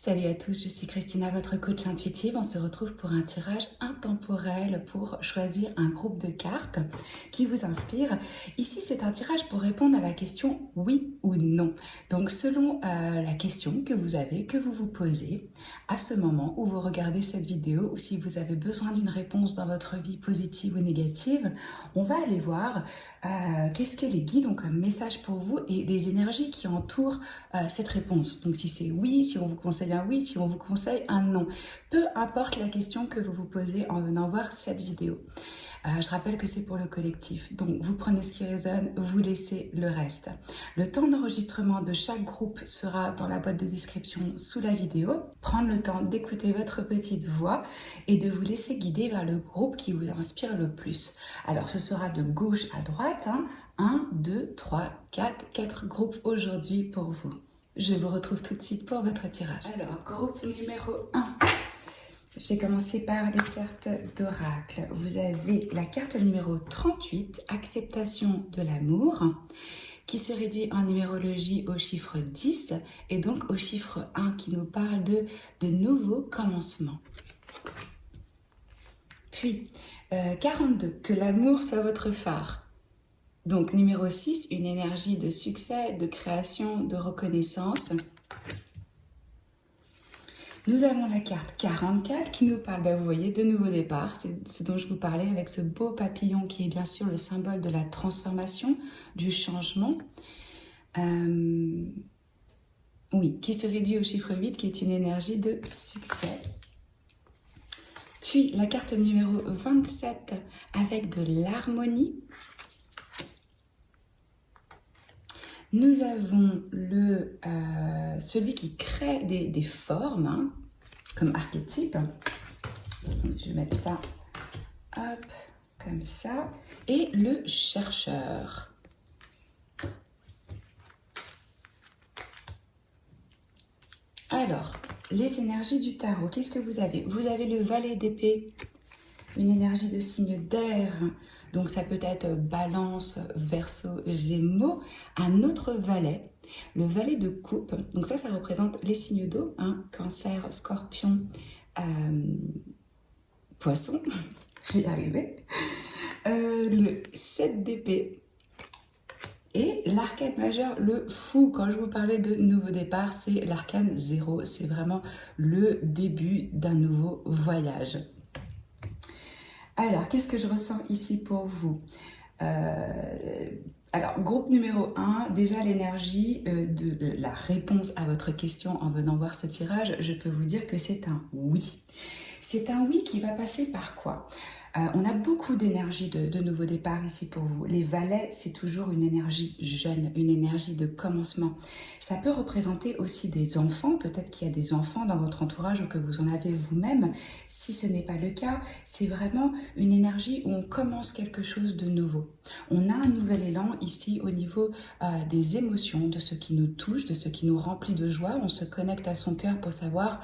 Salut à tous, je suis Christina, votre coach intuitive. On se retrouve pour un tirage intemporel pour choisir un groupe de cartes qui vous inspire. Ici, c'est un tirage pour répondre à la question oui ou non. Donc, selon la question que vous avez, que vous vous posez à ce moment où vous regardez cette vidéo, ou si vous avez besoin d'une réponse dans votre vie positive ou négative, on va aller voir qu'est-ce que les guides ont comme message pour vous et les énergies qui entourent cette réponse. Donc, si c'est oui, si on vous conseille un oui, si on vous conseille un non. Peu importe la question que vous vous posez en venant voir cette vidéo. Je rappelle que c'est pour le collectif, donc vous prenez ce qui résonne, vous laissez le reste. Le temps d'enregistrement de chaque groupe sera dans la boîte de description sous la vidéo. Prendre le temps d'écouter votre petite voix et de vous laisser guider vers le groupe qui vous inspire le plus. Alors ce sera de gauche à droite, 1, 2, 3, 4 groupes aujourd'hui pour vous. Je vous retrouve tout de suite pour votre tirage. Alors, groupe numéro 1. Je vais commencer par les cartes d'oracle. Vous avez la carte numéro 38, acceptation de l'amour, qui se réduit en numérologie au chiffre 10 et donc au chiffre 1 qui nous parle de nouveaux commencements. Puis, 42, que l'amour soit votre phare. Donc, numéro 6, une énergie de succès, de création, de reconnaissance. Nous avons la carte 44 qui nous parle, vous voyez, de nouveau départ. C'est ce dont je vous parlais avec ce beau papillon qui est bien sûr le symbole de la transformation, du changement. Oui, qui se réduit au chiffre 8 qui est une énergie de succès. Puis la carte numéro 27 avec de l'harmonie. Nous avons celui qui crée des formes, comme archétype. Je vais mettre ça, hop, comme ça. Et le chercheur. Alors, les énergies du tarot, qu'est-ce que vous avez? Vous avez le valet d'épée, une énergie de signe d'air. Donc ça peut être balance, verseau, gémeaux. Un autre valet, le valet de coupe. Donc ça représente les signes d'eau, cancer, scorpion, poisson. Je vais y arriver. Le 7 d'épée. Et l'arcane majeur, le fou. Quand je vous parlais de nouveau départ, c'est l'arcane 0. C'est vraiment le début d'un nouveau voyage. Alors, qu'est-ce que je ressens ici pour vous? Alors, groupe numéro 1, déjà l'énergie de la réponse à votre question en venant voir ce tirage, je peux vous dire que c'est un oui. C'est un oui qui va passer par quoi? On a beaucoup d'énergie de nouveau départ ici pour vous. Les valets, c'est toujours une énergie jeune, une énergie de commencement. Ça peut représenter aussi des enfants. Peut-être qu'il y a des enfants dans votre entourage ou que vous en avez vous-même. Si ce n'est pas le cas, c'est vraiment une énergie où on commence quelque chose de nouveau. On a un nouvel élan ici au niveau des émotions, de ce qui nous touche, de ce qui nous remplit de joie. On se connecte à son cœur pour savoir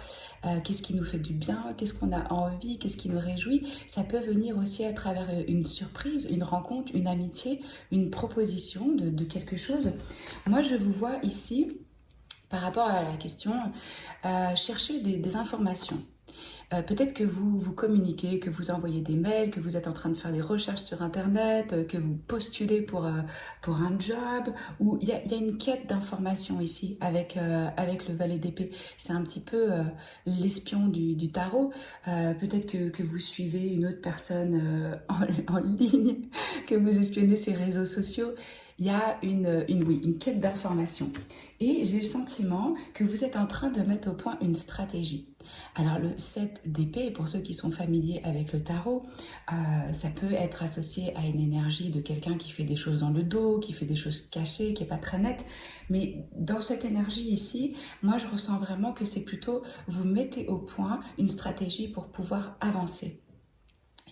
qu'est-ce qui nous fait du bien, qu'est-ce qu'on a envie, qu'est-ce qui nous réjouit. Ça peut venir aussi à travers une surprise, une rencontre, une amitié, une proposition de quelque chose. Moi, je vous vois ici, par rapport à la question, chercher des informations. Peut-être que vous communiquez, que vous envoyez des mails, que vous êtes en train de faire des recherches sur Internet, que vous postulez pour un job, ou il y a une quête d'information ici avec le valet d'épée. C'est un petit peu l'espion du tarot. Peut-être que vous suivez une autre personne en ligne, que vous espionnez ses réseaux sociaux. Il y a une quête d'information. Et j'ai le sentiment que vous êtes en train de mettre au point une stratégie. Alors le 7 d'épée, pour ceux qui sont familiers avec le tarot, ça peut être associé à une énergie de quelqu'un qui fait des choses dans le dos, qui fait des choses cachées, qui n'est pas très nette. Mais dans cette énergie ici, moi je ressens vraiment que c'est plutôt vous mettez au point une stratégie pour pouvoir avancer.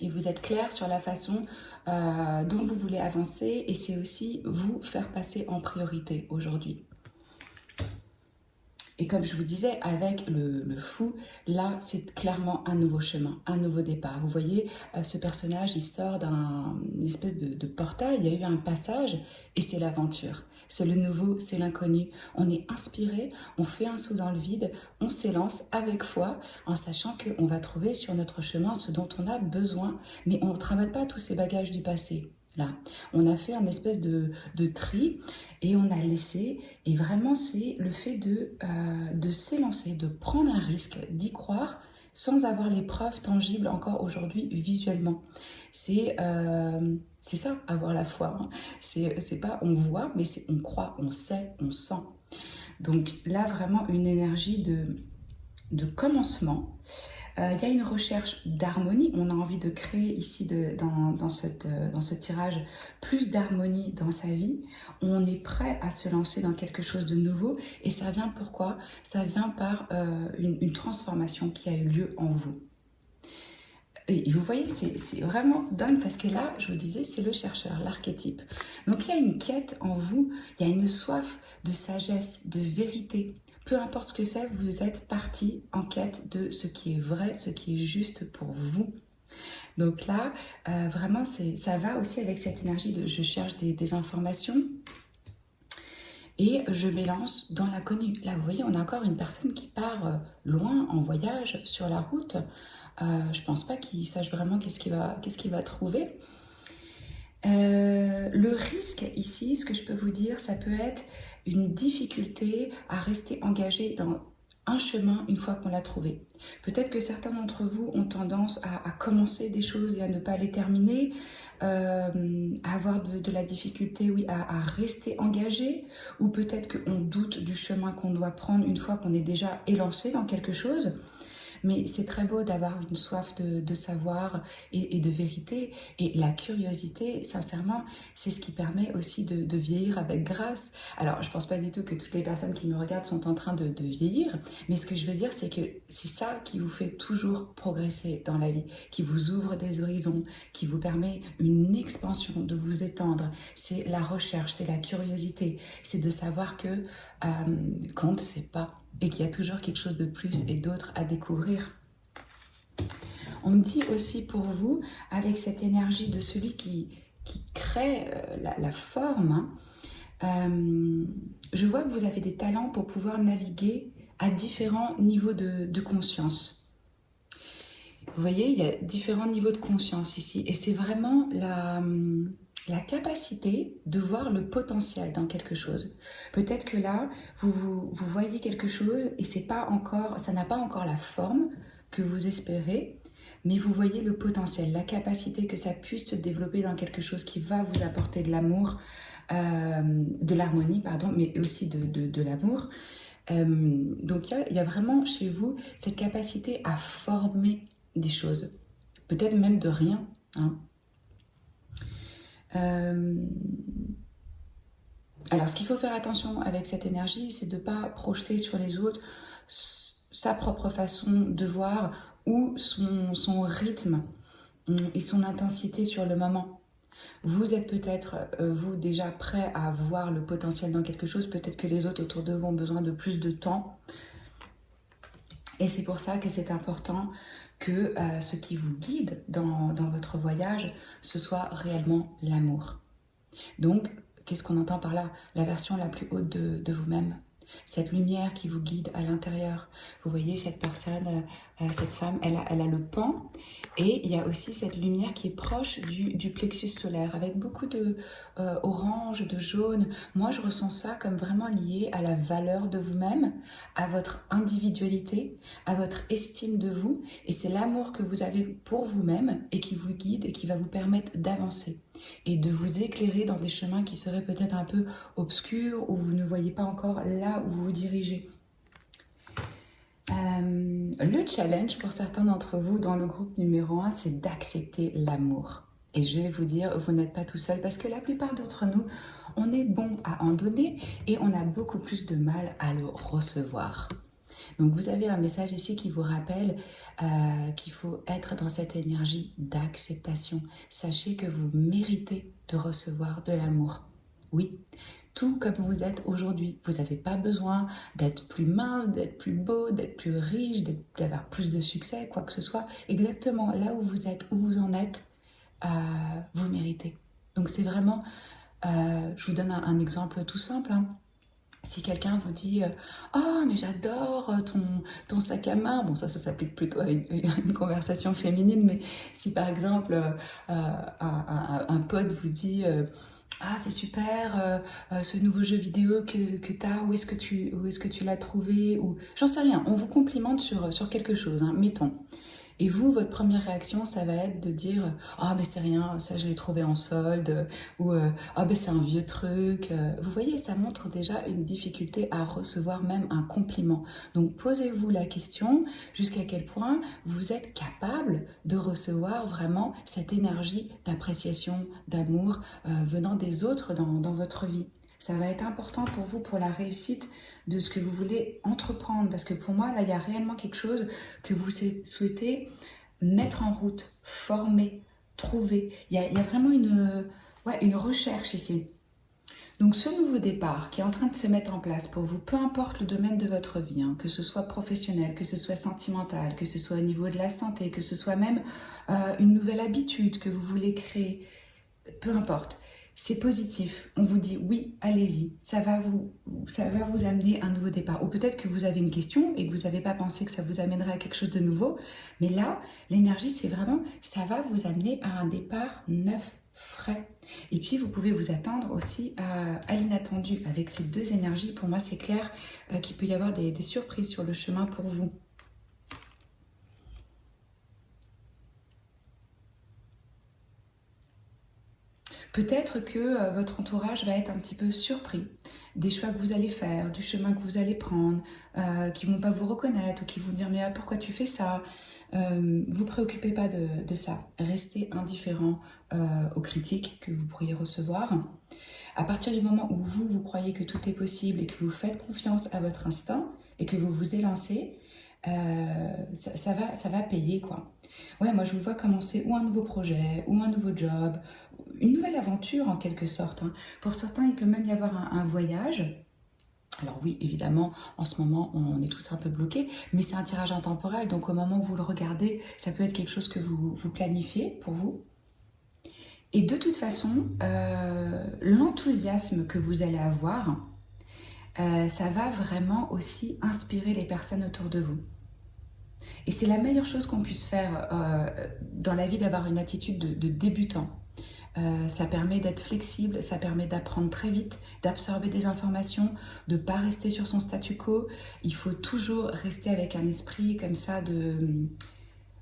Et vous êtes clair sur la façon dont vous voulez avancer et c'est aussi vous faire passer en priorité aujourd'hui. Et comme je vous disais, avec le fou, là, c'est clairement un nouveau chemin, un nouveau départ. Vous voyez, ce personnage, il sort d'une espèce de portail, il y a eu un passage, et c'est l'aventure. C'est le nouveau, c'est l'inconnu. On est inspiré, on fait un saut dans le vide, on s'élance avec foi, en sachant qu'on va trouver sur notre chemin ce dont on a besoin, mais on ne travaille pas tous ces bagages du passé. Là, on a fait un espèce de tri et on a laissé, et vraiment c'est le fait de s'élancer, de prendre un risque, d'y croire sans avoir les preuves tangibles encore aujourd'hui visuellement. C'est ça, avoir la foi. Hein. C'est pas on voit, mais c'est on croit, on sait, on sent. Donc là, vraiment une énergie de commencement. Il y a une recherche d'harmonie. On a envie de créer ici, dans ce tirage, plus d'harmonie dans sa vie. On est prêt à se lancer dans quelque chose de nouveau. Et ça vient pourquoi? Ça vient par une transformation qui a eu lieu en vous. Et vous voyez, c'est vraiment dingue parce que là, je vous disais, c'est le chercheur, l'archétype. Donc il y a une quête en vous, il y a une soif de sagesse, de vérité. Peu importe ce que c'est, vous êtes parti en quête de ce qui est vrai, ce qui est juste pour vous. Donc là, vraiment, ça va aussi avec cette énergie de je cherche des informations et je m'élance dans l'inconnu. Là, vous voyez, on a encore une personne qui part loin en voyage sur la route. Je pense pas qu'il sache vraiment qu'est-ce qu'il va trouver. Le risque ici, ce que je peux vous dire, ça peut être une difficulté à rester engagé dans un chemin une fois qu'on l'a trouvé. Peut-être que certains d'entre vous ont tendance à commencer des choses et à ne pas les terminer, à avoir de la difficulté, oui, à rester engagé, ou peut-être qu'on doute du chemin qu'on doit prendre une fois qu'on est déjà élancé dans quelque chose. Mais c'est très beau d'avoir une soif de savoir et de vérité. Et la curiosité, sincèrement, c'est ce qui permet aussi de vieillir avec grâce. Alors, je pense pas du tout que toutes les personnes qui me regardent sont en train de vieillir. Mais ce que je veux dire, c'est que c'est ça qui vous fait toujours progresser dans la vie, qui vous ouvre des horizons, qui vous permet une expansion, de vous étendre. C'est la recherche, c'est la curiosité. C'est de savoir que qu'on ne sait pas et qu'il y a toujours quelque chose de plus et d'autre à découvrir. On me dit aussi pour vous, avec cette énergie de celui qui crée la forme, je vois que vous avez des talents pour pouvoir naviguer à différents niveaux de conscience. Vous voyez, il y a différents niveaux de conscience ici et c'est vraiment la capacité de voir le potentiel dans quelque chose. Peut-être que là, vous voyez quelque chose et ça n'a pas encore la forme que vous espérez, mais vous voyez le potentiel, la capacité que ça puisse se développer dans quelque chose qui va vous apporter de l'amour, de l'harmonie, pardon, mais aussi de l'amour. Donc il y a vraiment chez vous cette capacité à former des choses, peut-être même de rien, hein. Alors, ce qu'il faut faire attention avec cette énergie, c'est de ne pas projeter sur les autres sa propre façon de voir ou son rythme et son intensité sur le moment. Vous êtes peut-être, vous, déjà prêt à voir le potentiel dans quelque chose. Peut-être que les autres autour de vous ont besoin de plus de temps. Et c'est pour ça que c'est important que ce qui vous guide dans votre voyage, ce soit réellement l'amour. Donc, qu'est-ce qu'on entend par là? La version la plus haute de vous-même. Cette lumière qui vous guide à l'intérieur. Vous voyez, cette personne, cette femme, elle a le pan. Et il y a aussi cette lumière qui est proche du plexus solaire, avec beaucoup de orange, de jaune. Moi, je ressens ça comme vraiment lié à la valeur de vous-même, à votre individualité, à votre estime de vous. Et c'est l'amour que vous avez pour vous-même et qui vous guide et qui va vous permettre d'avancer et de vous éclairer dans des chemins qui seraient peut-être un peu obscurs, où vous ne voyez pas encore là où vous vous dirigez. Le challenge pour certains d'entre vous dans le groupe numéro 1, c'est d'accepter l'amour. Et je vais vous dire, vous n'êtes pas tout seul parce que la plupart d'entre nous, on est bon à en donner et on a beaucoup plus de mal à le recevoir. Donc vous avez un message ici qui vous rappelle qu'il faut être dans cette énergie d'acceptation. Sachez que vous méritez de recevoir de l'amour. Oui, tout comme vous êtes aujourd'hui. Vous n'avez pas besoin d'être plus mince, d'être plus beau, d'être plus riche, d'avoir plus de succès, quoi que ce soit. Exactement là où vous êtes, où vous en êtes, vous méritez. Donc c'est vraiment, je vous donne un exemple tout simple, hein. Si quelqu'un vous dit oh mais j'adore ton sac à main, bon ça s'applique plutôt à une conversation féminine, mais si par exemple un pote vous dit ah c'est super ce nouveau jeu vidéo que tu as, où est-ce que tu l'as trouvé, ou j'en sais rien, on vous complimente sur quelque chose, hein, mettons. Et vous, votre première réaction, ça va être de dire ah mais c'est rien, ça je l'ai trouvé en solde, ou ah ben c'est un vieux truc. Vous voyez, ça montre déjà une difficulté à recevoir même un compliment. Donc posez-vous la question jusqu'à quel point vous êtes capable de recevoir vraiment cette énergie d'appréciation, d'amour venant des autres dans votre vie. Ça va être important pour vous, pour la réussite de ce que vous voulez entreprendre. Parce que pour moi, là, il y a réellement quelque chose que vous souhaitez mettre en route, former, trouver. Il y a vraiment une recherche ici. Donc ce nouveau départ qui est en train de se mettre en place pour vous, peu importe le domaine de votre vie, hein, que ce soit professionnel, que ce soit sentimental, que ce soit au niveau de la santé, que ce soit même une nouvelle habitude que vous voulez créer, peu importe. C'est positif, on vous dit oui, allez-y, ça va vous amener un nouveau départ. Ou peut-être que vous avez une question et que vous n'avez pas pensé que ça vous amènerait à quelque chose de nouveau, mais là, l'énergie, c'est vraiment, ça va vous amener à un départ neuf, frais. Et puis, vous pouvez vous attendre aussi à l'inattendu. Avec ces deux énergies, pour moi, c'est clair qu'il peut y avoir des surprises sur le chemin pour vous. Peut-être que votre entourage va être un petit peu surpris des choix que vous allez faire, du chemin que vous allez prendre, qui vont pas vous reconnaître ou qui vont dire mais pourquoi tu fais ça. Vous préoccupez pas de ça. Restez indifférent aux critiques que vous pourriez recevoir. À partir du moment où vous croyez que tout est possible et que vous faites confiance à votre instinct et que vous vous élancez, ça va payer, quoi. Ouais, moi je vous vois commencer ou un nouveau projet, ou un nouveau job, une nouvelle aventure en quelque sorte, hein. Pour certains, il peut même y avoir un voyage. Alors oui, évidemment, en ce moment, on est tous un peu bloqués, mais c'est un tirage intemporel, donc au moment où vous le regardez, ça peut être quelque chose que vous planifiez pour vous. Et de toute façon, l'enthousiasme que vous allez avoir, ça va vraiment aussi inspirer les personnes autour de vous. Et c'est la meilleure chose qu'on puisse faire dans la vie, d'avoir une attitude de débutant. Ça permet d'être flexible, ça permet d'apprendre très vite, d'absorber des informations, de ne pas rester sur son statu quo. Il faut toujours rester avec un esprit comme ça de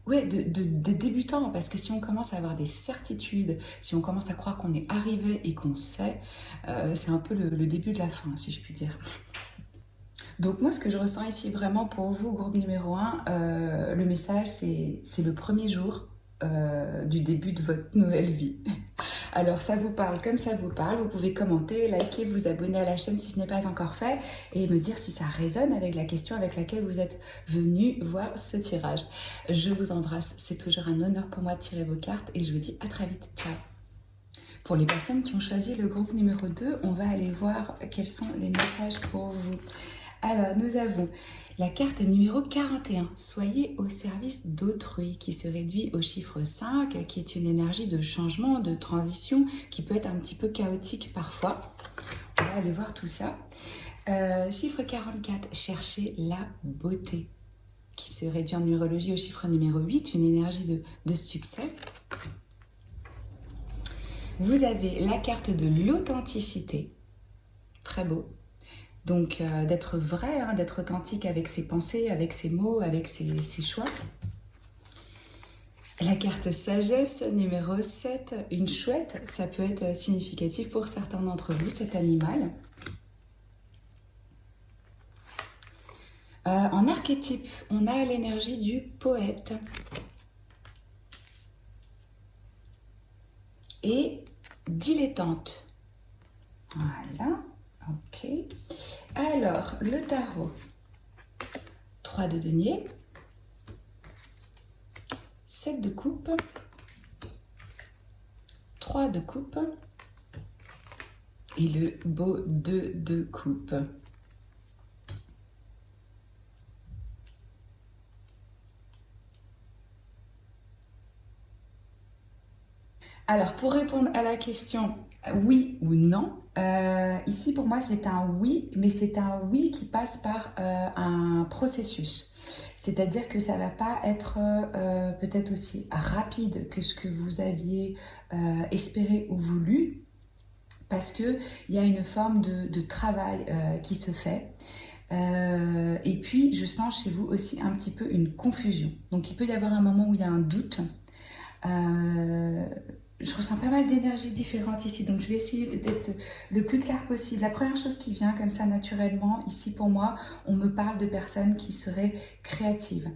débutant, parce que si on commence à avoir des certitudes, si on commence à croire qu'on est arrivé et qu'on sait, c'est un peu le début de la fin, si je puis dire. Donc moi, ce que je ressens ici vraiment pour vous, groupe numéro 1, le message, c'est le premier jour du début de votre nouvelle vie. Alors ça vous parle comme ça vous parle, vous pouvez commenter, liker, vous abonner à la chaîne si ce n'est pas encore fait et me dire si ça résonne avec la question avec laquelle vous êtes venu voir ce tirage. Je vous embrasse, c'est toujours un honneur pour moi de tirer vos cartes et je vous dis à très vite, ciao. Pour les personnes qui ont choisi le groupe numéro 2, on va aller voir quels sont les messages pour vous. Alors, nous avons la carte numéro 41, soyez au service d'autrui, qui se réduit au chiffre 5, qui est une énergie de changement, de transition, qui peut être un petit peu chaotique parfois. On va aller voir tout ça. Chiffre 44, cherchez la beauté, qui se réduit en numérologie au chiffre numéro 8, une énergie de succès. Vous avez la carte de l'authenticité, très beau. Donc d'être vrai, hein, d'être authentique avec ses pensées, avec ses mots, avec ses choix. La carte sagesse numéro 7, une chouette, ça peut être significatif pour certains d'entre vous, cet animal. En archétype, on a l'énergie du poète. Et dilettante. Voilà. Ok. Alors, le tarot. 3 de denier. 7 de coupe. 3 de coupe. et le beau 2 de coupe. Alors, pour répondre à la question oui ou non, ici pour moi c'est un oui, mais c'est un oui qui passe par un processus. C'est-à-dire que ça ne va pas être peut-être aussi rapide que ce que vous aviez espéré ou voulu, parce qu'il y a une forme de travail qui se fait. Et puis, je sens chez vous aussi un petit peu une confusion. Donc, il peut y avoir un moment où il y a un doute. Euh, je ressens pas mal d'énergies différentes ici, donc je vais essayer d'être le plus clair possible. La première chose qui vient comme ça naturellement, ici pour moi, on me parle de personnes qui seraient créatives.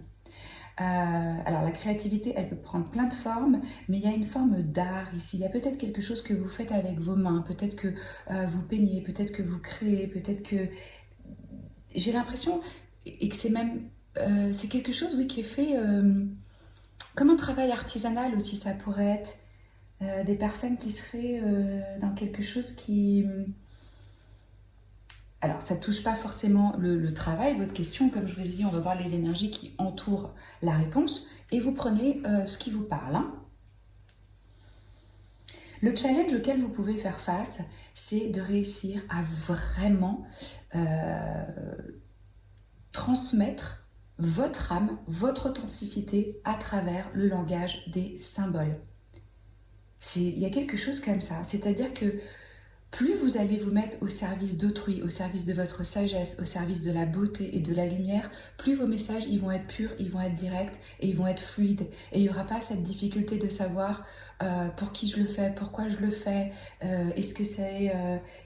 Alors la créativité, elle peut prendre plein de formes, mais il y a une forme d'art ici. Il y a peut-être quelque chose que vous faites avec vos mains, peut-être que vous peignez, peut-être que vous créez, peut-être que... J'ai l'impression, et que c'est même... c'est quelque chose, oui, qui est fait comme un travail artisanal aussi, ça pourrait être. Des personnes qui seraient dans quelque chose qui... Alors, ça ne touche pas forcément le travail, votre question. Comme je vous ai dit, on va voir les énergies qui entourent la réponse. Et vous prenez ce qui vous parle. Hein. Le challenge auquel vous pouvez faire face, c'est de réussir à vraiment transmettre votre âme, votre authenticité à travers le langage des symboles. Il y a quelque chose comme ça. C'est-à-dire que plus vous allez vous mettre au service d'autrui, au service de votre sagesse, au service de la beauté et de la lumière, plus vos messages ils vont être purs, ils vont être directs et ils vont être fluides. Et il n'y aura pas cette difficulté de savoir pour qui je le fais, pourquoi je le fais, est-ce que c'est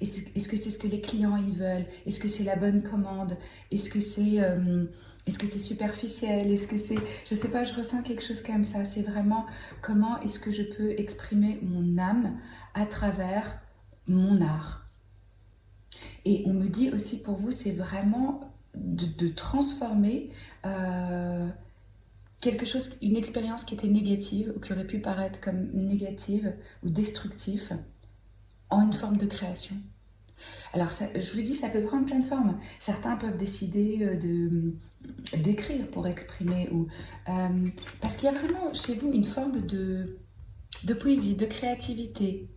ce que les clients ils veulent, est-ce que c'est la bonne commande, est-ce que c'est superficiel, est-ce que c'est... Je sais pas, je ressens quelque chose comme ça. C'est vraiment comment est-ce que je peux exprimer mon âme à travers mon art. Et on me dit aussi pour vous, c'est vraiment de transformer quelque chose, une expérience qui était négative ou qui aurait pu paraître comme négative ou destructif en une forme de création. Alors, ça, je vous dis, ça peut prendre plein de formes. Certains peuvent décider d'écrire pour exprimer ou parce qu'il y a vraiment chez vous une forme de poésie, de créativité,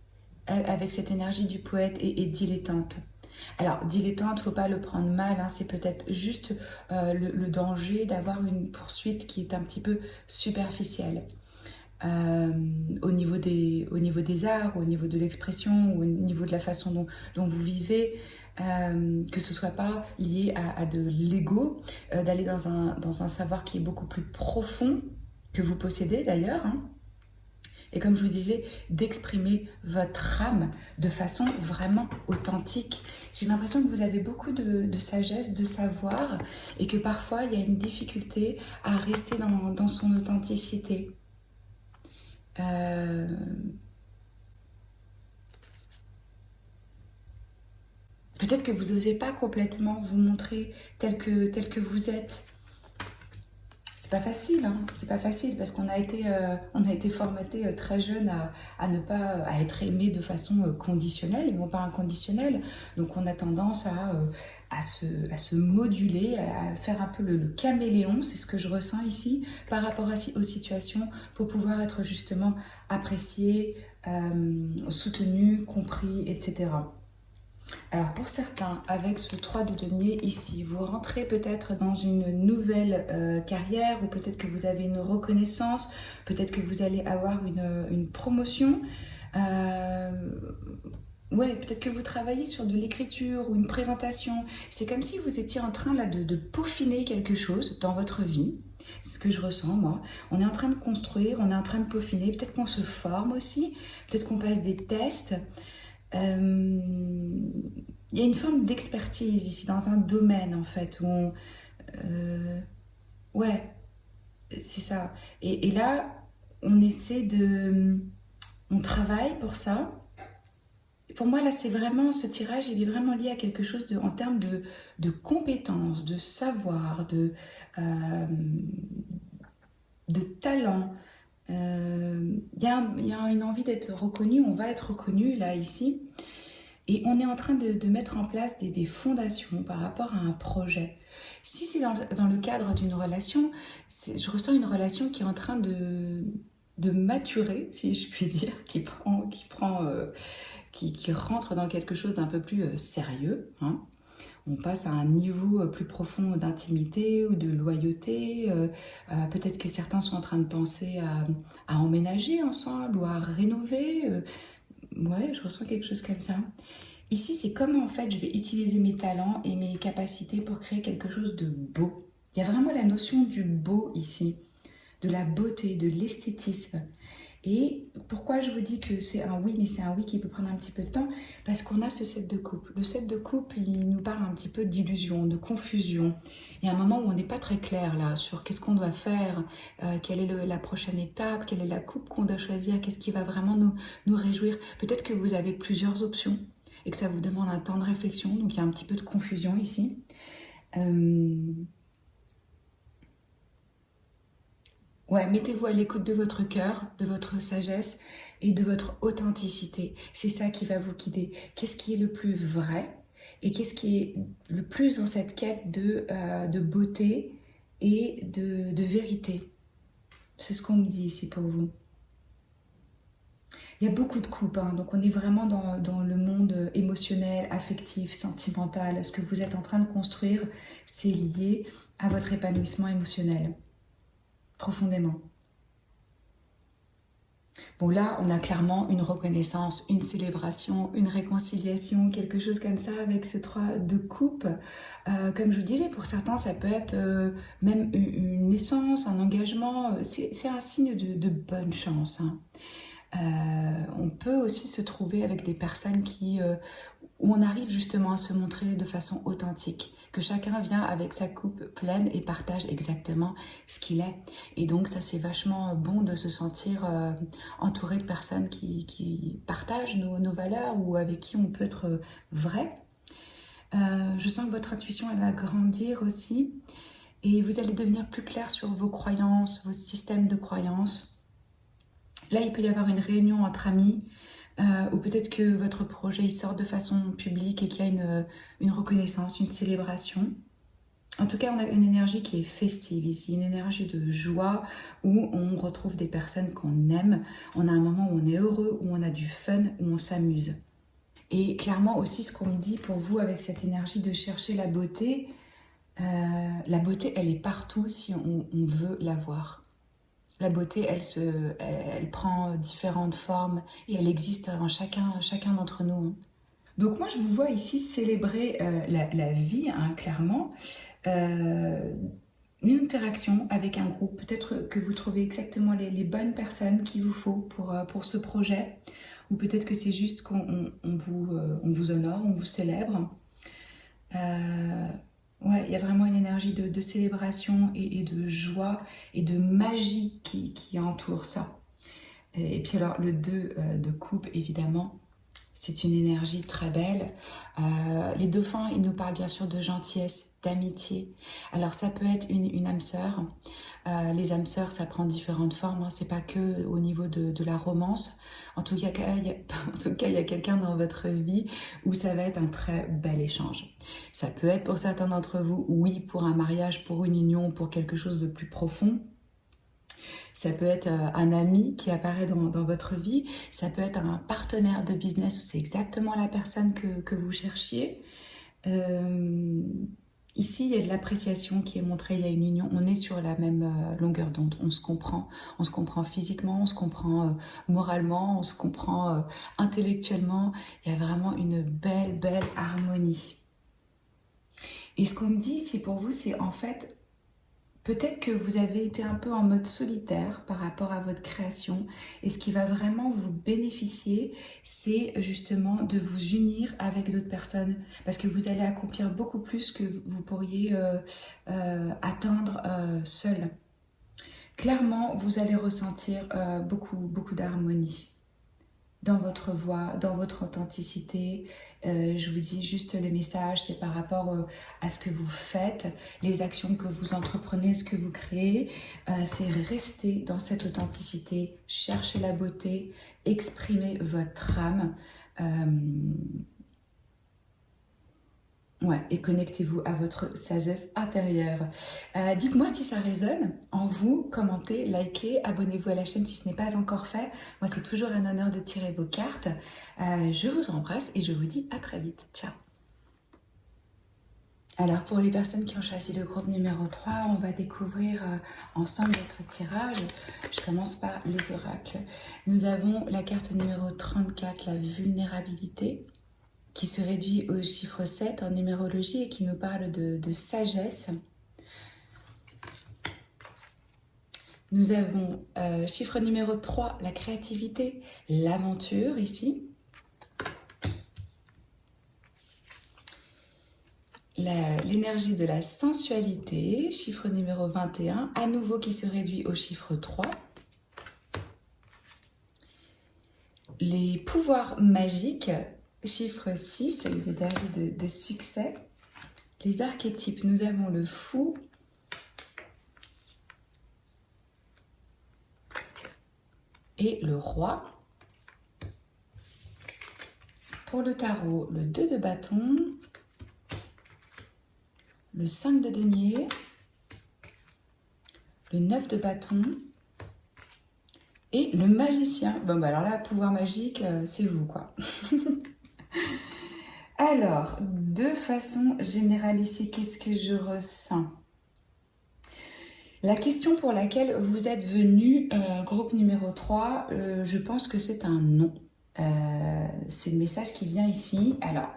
avec cette énergie du poète et dilettante. Alors, dilettante, faut pas le prendre mal, hein, c'est peut-être juste le danger d'avoir une poursuite qui est un petit peu superficielle. Euh, au niveau des arts, au niveau de l'expression, au niveau de la façon dont vous vivez, que ce soit pas lié à de l'ego, d'aller dans un savoir qui est beaucoup plus profond que vous possédez d'ailleurs, hein, et comme je vous disais, d'exprimer votre âme de façon vraiment authentique. J'ai l'impression que vous avez beaucoup de sagesse, de savoir, et que parfois il y a une difficulté à rester dans son authenticité. Peut-être que vous n'osez pas complètement vous montrer tel que vous êtes. C'est pas facile, hein. C'est pas facile parce on a été formaté très jeune à ne pas à être aimé de façon conditionnelle et non pas inconditionnelle. Donc on a tendance à se moduler, à faire un peu le caméléon, c'est ce que je ressens ici, par rapport aux situations pour pouvoir être justement apprécié, soutenu, compris, etc. Alors pour certains, avec ce 3 de denier ici, vous rentrez peut-être dans une nouvelle carrière ou peut-être que vous avez une reconnaissance, peut-être que vous allez avoir une promotion. Euh, ouais, peut-être que vous travaillez sur de l'écriture ou une présentation. C'est comme si vous étiez en train là de peaufiner quelque chose dans votre vie. C'est ce que je ressens moi. On est en train de construire, on est en train de peaufiner. Peut-être qu'on se forme aussi, peut-être qu'on passe des tests. Il y a une forme d'expertise ici dans un domaine en fait où ouais, c'est ça. Et là, on essaie on travaille pour ça. Pour moi, là, c'est vraiment, ce tirage, il est vraiment lié à quelque chose en termes de compétences, de savoir, euh, de talent. Il y a une envie d'être reconnu, on va être reconnu là, ici. Et on est en train de mettre en place des fondations par rapport à un projet. Si c'est dans le cadre d'une relation, je ressens une relation qui est en train de maturer, si je puis dire, qui rentre dans quelque chose d'un peu plus sérieux, hein. On passe à un niveau plus profond d'intimité ou de loyauté. Peut-être que certains sont en train de penser à emménager ensemble ou à rénover. Ouais, je ressens quelque chose comme ça. Ici, c'est comment en fait je vais utiliser mes talents et mes capacités pour créer quelque chose de beau. Il y a vraiment la notion du beau ici, de la beauté, de l'esthétisme. Et pourquoi je vous dis que c'est un oui, mais c'est un oui qui peut prendre un petit peu de temps? Parce qu'on a ce set de coupe. Le set de coupe, il nous parle un petit peu d'illusion, de confusion. Il y a un moment où on n'est pas très clair là sur qu'est-ce qu'on doit faire, quelle est la prochaine étape, quelle est la coupe qu'on doit choisir, qu'est-ce qui va vraiment nous réjouir. Peut-être que vous avez plusieurs options et que ça vous demande un temps de réflexion, donc il y a un petit peu de confusion ici. Ouais, mettez-vous à l'écoute de votre cœur, de votre sagesse et de votre authenticité. C'est ça qui va vous guider. Qu'est-ce qui est le plus vrai et qu'est-ce qui est le plus dans cette quête de beauté et de vérité. C'est ce qu'on me dit ici pour vous. Il y a beaucoup de coupes, hein, donc on est vraiment dans le monde émotionnel, affectif, sentimental. Ce que vous êtes en train de construire, c'est lié à votre épanouissement émotionnel, profondément. Bon là, on a clairement une reconnaissance, une célébration, une réconciliation, quelque chose comme ça avec ce 3 de coupe. Comme je vous disais, pour certains, ça peut être même une naissance, un engagement. C'est un signe de bonne chance, hein. On peut aussi se trouver avec des personnes où on arrive justement à se montrer de façon authentique, que chacun vient avec sa coupe pleine et partage exactement ce qu'il est. Et donc ça c'est vachement bon de se sentir entouré de personnes qui partagent nos valeurs ou avec qui on peut être vrai. Je sens que votre intuition elle va grandir aussi et vous allez devenir plus clair sur vos croyances, vos systèmes de croyances. Là, il peut y avoir une réunion entre amis, ou peut-être que votre projet il sort de façon publique et qu'il y a une reconnaissance, une célébration. En tout cas, on a une énergie qui est festive ici, une énergie de joie où on retrouve des personnes qu'on aime. On a un moment où on est heureux, où on a du fun, où on s'amuse. Et clairement aussi, ce qu'on me dit pour vous avec cette énergie de chercher la beauté, elle est partout si on veut la voir. La beauté, elle prend différentes formes et elle existe en chacun d'entre nous, hein. Donc moi, je vous vois ici célébrer la vie, hein, clairement. Une interaction avec un groupe. Peut-être que vous trouvez exactement les bonnes personnes qu'il vous faut pour ce projet. Ou peut-être que c'est juste qu'on vous honore, on vous célèbre. Ouais, il y a vraiment une énergie de célébration et de joie et de magie qui entoure ça. Et puis alors le 2 de coupe, évidemment, c'est une énergie très belle. Les dauphins, ils nous parlent bien sûr de gentillesse, d'amitié. Alors ça peut être une âme sœur. Les âmes sœurs, ça prend différentes formes, hein. C'est pas que au niveau de la romance. En tout cas, il y a quelqu'un dans votre vie où ça va être un très bel échange. Ça peut être pour certains d'entre vous, oui, pour un mariage, pour une union, pour quelque chose de plus profond. Ça peut être un ami qui apparaît dans votre vie. Ça peut être un partenaire de business où c'est exactement la personne que vous cherchiez. Ici, il y a de l'appréciation qui est montrée, il y a une union. On est sur la même longueur d'onde. On se comprend physiquement, on se comprend moralement, on se comprend intellectuellement. Il y a vraiment une belle harmonie. Et ce qu'on me dit ici pour vous, c'est en fait... Peut-être que vous avez été un peu en mode solitaire par rapport à votre création et ce qui va vraiment vous bénéficier, c'est justement de vous unir avec d'autres personnes parce que vous allez accomplir beaucoup plus que vous pourriez atteindre seul. Clairement, vous allez ressentir beaucoup d'harmonie dans votre voix, dans votre authenticité. Je vous dis juste les messages, c'est par rapport à ce que vous faites, les actions que vous entreprenez, ce que vous créez. C'est rester dans cette authenticité, chercher la beauté, exprimer votre âme. Ouais, et connectez-vous à votre sagesse intérieure. Dites-moi si ça résonne en vous, commentez, likez, abonnez-vous à la chaîne si ce n'est pas encore fait. Moi, c'est toujours un honneur de tirer vos cartes. Je vous embrasse et je vous dis à très vite. Ciao. Alors, pour les personnes qui ont choisi le groupe numéro 3, on va découvrir ensemble votre tirage. Je commence par les oracles. Nous avons la carte numéro 34, la vulnérabilité, qui se réduit au chiffre 7 en numérologie et qui nous parle de sagesse. Nous avons chiffre numéro 3, la créativité, l'aventure ici. L'énergie de la sensualité, chiffre numéro 21, à nouveau qui se réduit au chiffre 3. Les pouvoirs magiques, chiffre 6, l'énergie de succès. Les archétypes, nous avons le fou, et le roi. Pour le tarot, le 2 de bâton, le 5 de denier, le 9 de bâton et le magicien. Bon, bah alors là, pouvoir magique, c'est vous, quoi. Alors, de façon générale ici, qu'est-ce que je ressens? La question pour laquelle vous êtes venu, groupe numéro 3, je pense que c'est un non. C'est le message qui vient ici. Alors,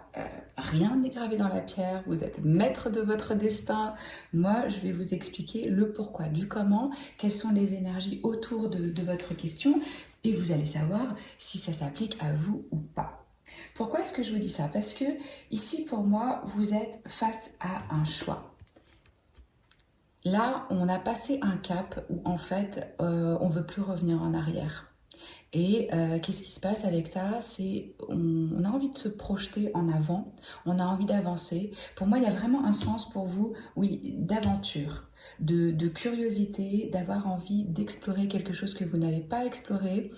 rien n'est gravé dans la pierre, vous êtes maître de votre destin. Moi, je vais vous expliquer le pourquoi, du comment, quelles sont les énergies autour de votre question, et vous allez savoir si ça s'applique à vous ou pas. Pourquoi est-ce que je vous dis ça? Parce que ici, pour moi, vous êtes face à un choix. Là, on a passé un cap où, en fait, on ne veut plus revenir en arrière. Et qu'est-ce qui se passe avec ça? C'est on a envie de se projeter en avant, on a envie d'avancer. Pour moi, il y a vraiment un sens pour vous, oui, d'aventure, de curiosité, d'avoir envie d'explorer quelque chose que vous n'avez pas exploré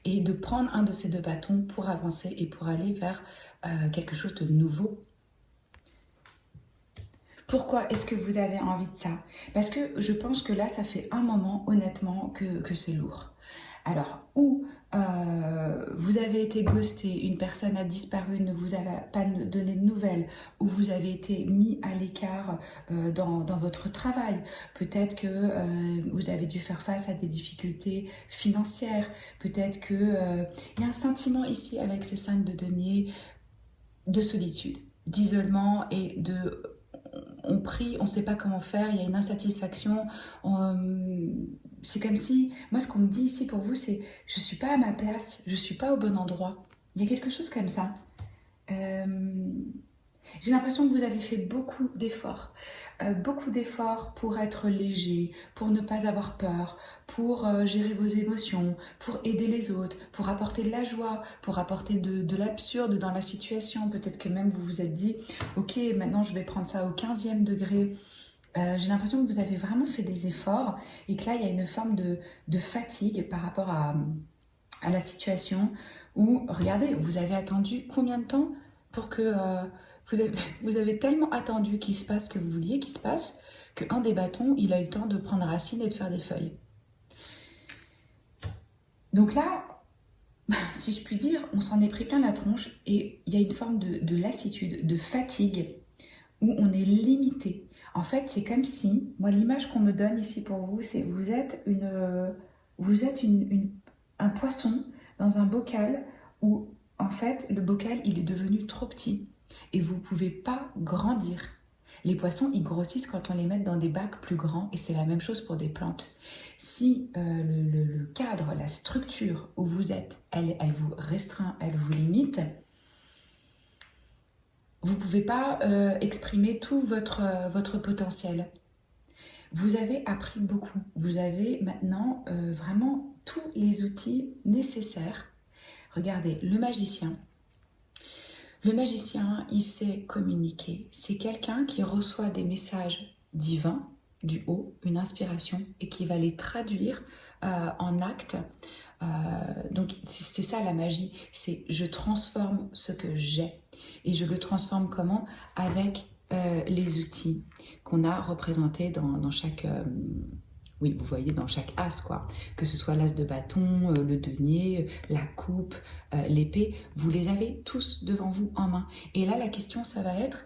et de prendre un de ces deux bâtons pour avancer et pour aller vers quelque chose de nouveau. Pourquoi est-ce que vous avez envie de ça? Parce que je pense que là, ça fait un moment, honnêtement, que c'est lourd. Alors, ou vous avez été ghosté, une personne a disparu, ne vous a pas donné de nouvelles, ou vous avez été mis à l'écart dans votre travail. Peut-être que vous avez dû faire face à des difficultés financières. Peut-être qu'il y a un sentiment ici avec ces 5 de denier de solitude, d'isolement et de... On prie, on ne sait pas comment faire, il y a une insatisfaction. C'est comme si, moi ce qu'on me dit ici pour vous, c'est je ne suis pas à ma place, je ne suis pas au bon endroit. Il y a quelque chose comme ça. J'ai l'impression que vous avez fait beaucoup d'efforts pour être léger, pour ne pas avoir peur, pour gérer vos émotions, pour aider les autres, pour apporter de la joie, pour apporter de l'absurde dans la situation. Peut-être que même vous vous êtes dit, ok, maintenant je vais prendre ça au 15e degré. J'ai l'impression que vous avez vraiment fait des efforts et que là, il y a une forme de fatigue par rapport à la situation où, regardez, vous avez attendu combien de temps pour que... vous avez tellement attendu qu'il se passe ce que vous vouliez qu'il se passe qu'un des bâtons, il a eu le temps de prendre racine et de faire des feuilles. Donc là, si je puis dire, on s'en est pris plein la tronche et il y a une forme de lassitude, de fatigue où on est limité. En fait, c'est comme si, moi l'image qu'on me donne ici pour vous, c'est vous êtes un poisson dans un bocal où en fait le bocal il est devenu trop petit et vous ne pouvez pas grandir. Les poissons, ils grossissent quand on les met dans des bacs plus grands et c'est la même chose pour des plantes. Si le cadre, la structure où vous êtes, elle vous restreint, elle vous limite, vous ne pouvez pas exprimer tout votre potentiel. Vous avez appris beaucoup. Vous avez maintenant vraiment tous les outils nécessaires. Regardez, le magicien. Le magicien, il sait communiquer. C'est quelqu'un qui reçoit des messages divins du haut, une inspiration, et qui va les traduire en actes. Donc c'est ça la magie, c'est je transforme ce que j'ai. Et je le transforme comment? Avec les outils qu'on a représentés dans chaque... oui, vous voyez, dans chaque as, quoi. Que ce soit l'as de bâton, le denier, la coupe, l'épée, vous les avez tous devant vous en main. Et là, la question, ça va être,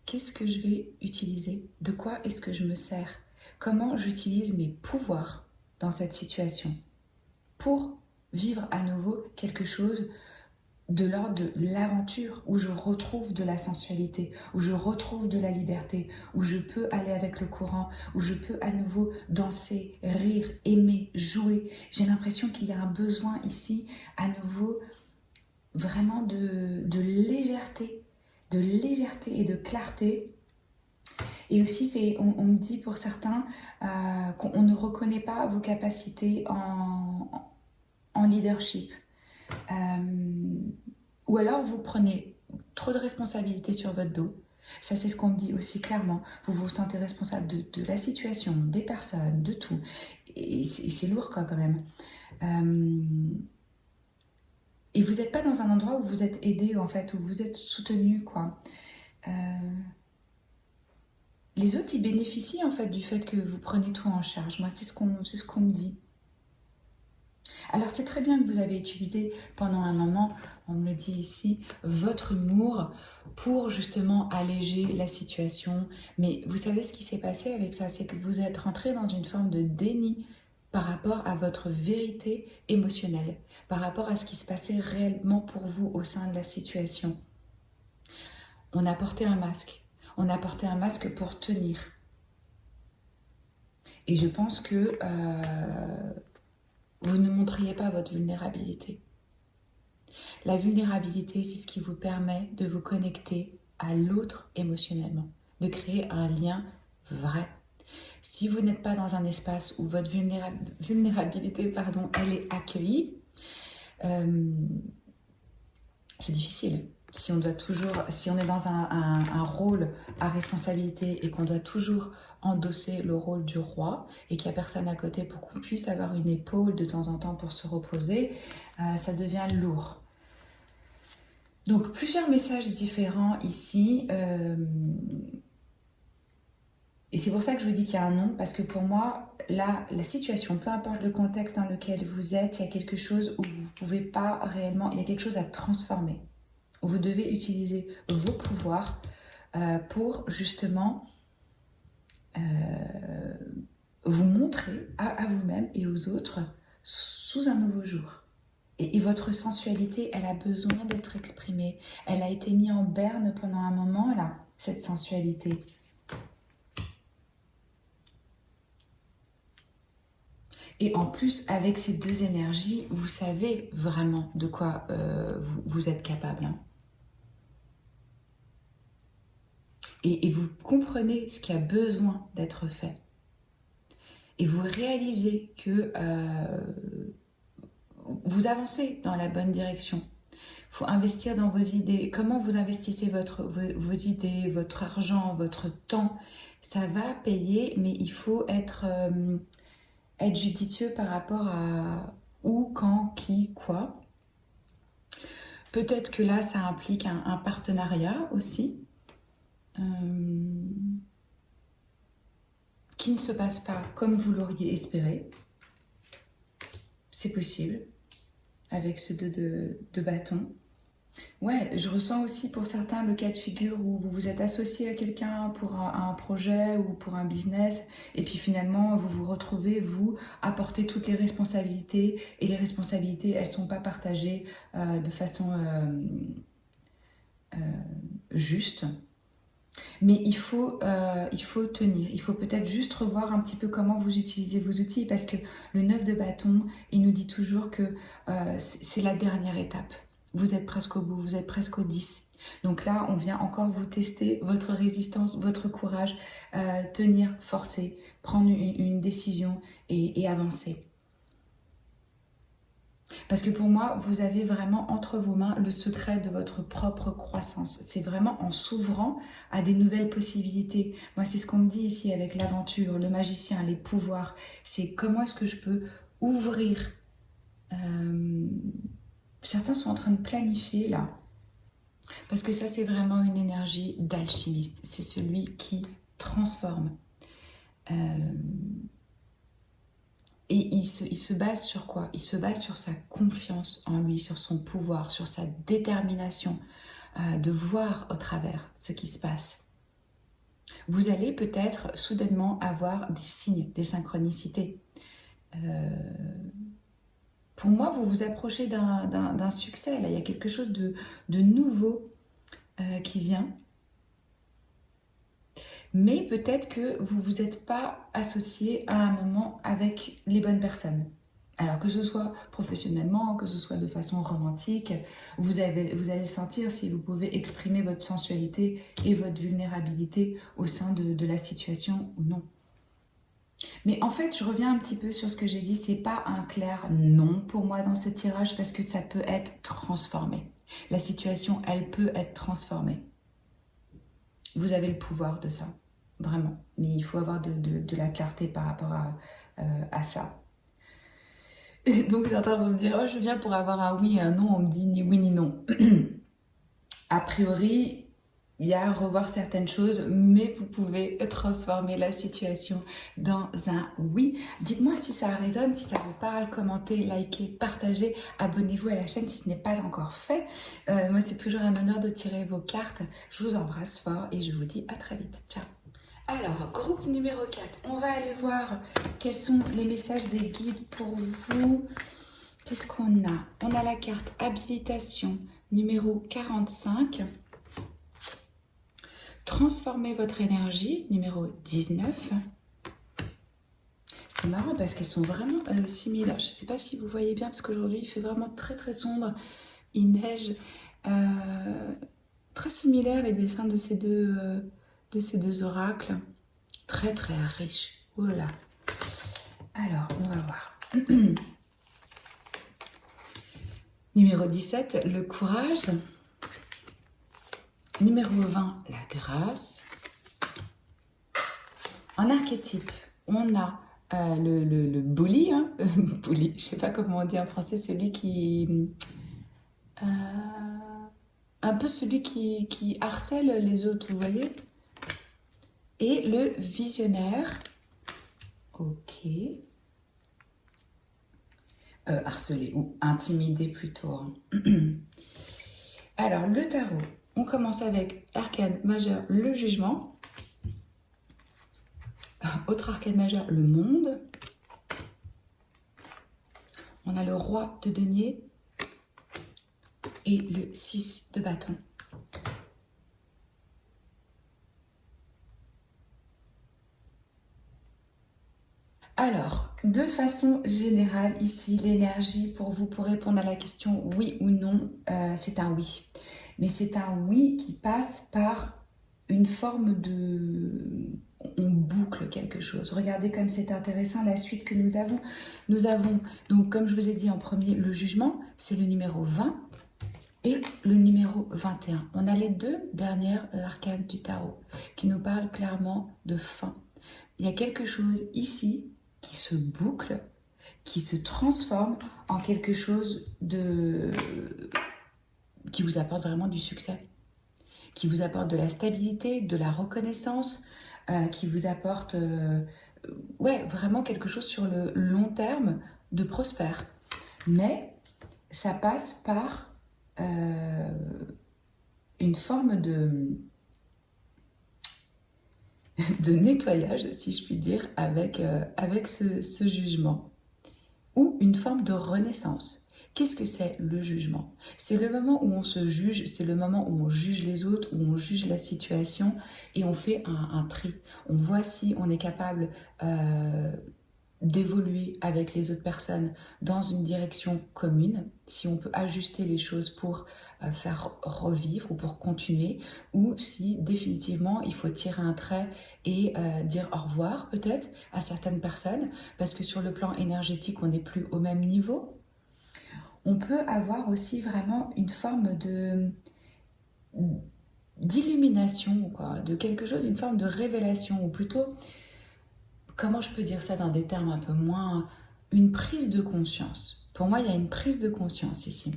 qu'est-ce que je vais utiliser? De quoi est-ce que je me sers? Comment j'utilise mes pouvoirs dans cette situation pour vivre à nouveau quelque chose de l'ordre de l'aventure, où je retrouve de la sensualité, où je retrouve de la liberté, où je peux aller avec le courant, où je peux à nouveau danser, rire, aimer, jouer. J'ai l'impression qu'il y a un besoin ici, à nouveau, vraiment de légèreté et de clarté. Et aussi, on me dit pour certains qu'on ne reconnaît pas vos capacités en leadership. Ou alors vous prenez trop de responsabilités sur votre dos. Ça, c'est ce qu'on me dit aussi clairement. Vous vous sentez responsable de la situation, des personnes, de tout. Et c'est lourd quoi, quand même. Et vous n'êtes pas dans un endroit où vous êtes aidé, en fait, où vous êtes soutenu, quoi. Les autres, ils bénéficient, en fait, du fait que vous prenez tout en charge. Moi, c'est ce qu'on me dit. Alors c'est très bien que vous avez utilisé pendant un moment, on me le dit ici, votre humour pour justement alléger la situation. Mais vous savez ce qui s'est passé avec ça, c'est que vous êtes rentré dans une forme de déni par rapport à votre vérité émotionnelle, par rapport à ce qui se passait réellement pour vous au sein de la situation. On a porté un masque. On a porté un masque pour tenir. Et je pense que vous ne montriez pas votre vulnérabilité. La vulnérabilité, c'est ce qui vous permet de vous connecter à l'autre émotionnellement, de créer un lien vrai. Si vous n'êtes pas dans un espace où votre vulnérabilité, elle est accueillie, c'est difficile. Si on est dans un rôle à responsabilité et qu'on doit toujours endosser le rôle du roi et qu'il n'y a personne à côté pour qu'on puisse avoir une épaule de temps en temps pour se reposer, ça devient lourd. Donc plusieurs messages différents ici. Et c'est pour ça que je vous dis qu'il y a un nom, parce que pour moi, là, la situation, peu importe le contexte dans lequel vous êtes, il y a quelque chose où vous ne pouvez pas réellement, il y a quelque chose à transformer. Vous devez utiliser vos pouvoirs pour justement vous montrer à vous-même et aux autres sous un nouveau jour. Et votre sensualité, elle a besoin d'être exprimée. Elle a été mise en berne pendant un moment, là, cette sensualité. Et en plus, avec ces deux énergies, vous savez vraiment de quoi vous êtes capable. Hein. Et vous comprenez ce qui a besoin d'être fait. Et vous réalisez que vous avancez dans la bonne direction. Il faut investir dans vos idées. Comment vous investissez vos idées, votre argent, votre temps, ça va payer, mais il faut être judicieux par rapport à où, quand, qui, quoi. Peut-être que là, ça implique un partenariat aussi. Qui ne se passe pas comme vous l'auriez espéré. C'est possible, avec ce de bâton. Ouais, je ressens aussi pour certains le cas de figure où vous vous êtes associé à quelqu'un pour un projet ou pour un business, et puis finalement vous vous retrouvez, vous, à porter toutes les responsabilités, et les responsabilités, elles ne sont pas partagées de façon juste. Mais il faut tenir, il faut peut-être juste revoir un petit peu comment vous utilisez vos outils, parce que le 9 de bâton, il nous dit toujours que c'est la dernière étape. Vous êtes presque au bout, vous êtes presque au 10. Donc là, on vient encore vous tester votre résistance, votre courage, tenir, forcer, prendre une décision et avancer. Parce que pour moi, vous avez vraiment entre vos mains le secret de votre propre croissance. C'est vraiment en s'ouvrant à des nouvelles possibilités. Moi, c'est ce qu'on me dit ici avec l'aventure, le magicien, les pouvoirs. C'est comment est-ce que je peux ouvrir. Certains sont en train de planifier là Parce que ça, c'est vraiment une énergie d'alchimiste. C'est celui qui transforme. Et il se base sur quoi? Il se base sur sa confiance en lui, sur son pouvoir, sur sa détermination de voir au travers ce qui se passe. Vous allez peut-être soudainement avoir des signes, des synchronicités. Pour moi, vous vous approchez d'un succès. Là, il y a quelque chose de nouveau qui vient. Mais peut-être que vous ne vous êtes pas associé à un moment avec les bonnes personnes. Alors que ce soit professionnellement, que ce soit de façon romantique, vous allez sentir si vous pouvez exprimer votre sensualité et votre vulnérabilité au sein de la situation ou non. Mais en fait, je reviens un petit peu sur ce que j'ai dit, c'est pas un clair non pour moi dans ce tirage parce que ça peut être transformé. La situation, elle peut être transformée. Vous avez le pouvoir de ça, vraiment. Mais il faut avoir de la clarté par rapport à ça. Et donc certains vont me dire, oh, je viens pour avoir un oui et un non, on me dit ni oui ni non. A priori, il y a à revoir certaines choses, mais vous pouvez transformer la situation dans un oui. Dites-moi si ça résonne, si ça vous parle, commentez, likez, partagez, abonnez-vous à la chaîne si ce n'est pas encore fait. Moi, c'est toujours un honneur de tirer vos cartes. Je vous embrasse fort et je vous dis à très vite. Ciao. Alors, groupe numéro 4, on va aller voir quels sont les messages des guides pour vous. Qu'est-ce qu'on a? On a la carte habilitation numéro 45. Transformez votre énergie, numéro 19. C'est marrant parce qu'elles sont vraiment similaires. Je ne sais pas si vous voyez bien parce qu'aujourd'hui il fait vraiment très très sombre. Il neige. Très similaires les dessins de ces deux oracles. Très très riches. Oh là. Alors, on va voir. Numéro 17, le courage. Numéro 20, la grâce. En archétype, on a le bully, hein, bully, je ne sais pas comment on dit en français, celui qui... un peu celui qui harcèle les autres, vous voyez? Et le visionnaire. Ok. Harceler ou intimider plutôt. Hein. Alors, le tarot. On commence avec arcane majeur, le jugement. Autre arcane majeur, le monde. On a le roi de denier et le 6 de bâton. Alors, de façon générale, ici, l'énergie pour vous, pour répondre à la question oui ou non, c'est un oui. Mais c'est un oui qui passe par une forme de... On boucle quelque chose. Regardez comme c'est intéressant la suite que nous avons. Nous avons, donc comme je vous ai dit en premier, le jugement, c'est le numéro 20 et le numéro 21. On a les deux dernières arcanes du tarot qui nous parlent clairement de fin. Il y a quelque chose ici qui se boucle, qui se transforme en quelque chose qui vous apporte vraiment du succès, qui vous apporte de la stabilité, de la reconnaissance, qui vous apporte vraiment quelque chose sur le long terme de prospère. Mais ça passe par une forme de nettoyage, si je puis dire, avec ce jugement. Ou une forme de renaissance. Qu'est-ce que c'est le jugement? C'est le moment où on se juge, c'est le moment où on juge les autres, où on juge la situation et on fait un tri. On voit si on est capable d'évoluer avec les autres personnes dans une direction commune, si on peut ajuster les choses pour faire revivre ou pour continuer, ou si définitivement il faut tirer un trait et dire au revoir peut-être à certaines personnes, parce que sur le plan énergétique on n'est plus au même niveau. On peut avoir aussi vraiment une forme d'illumination, quoi, de quelque chose, une forme de révélation, ou plutôt, comment je peux dire ça dans des termes un peu moins... Une prise de conscience. Pour moi, il y a une prise de conscience ici.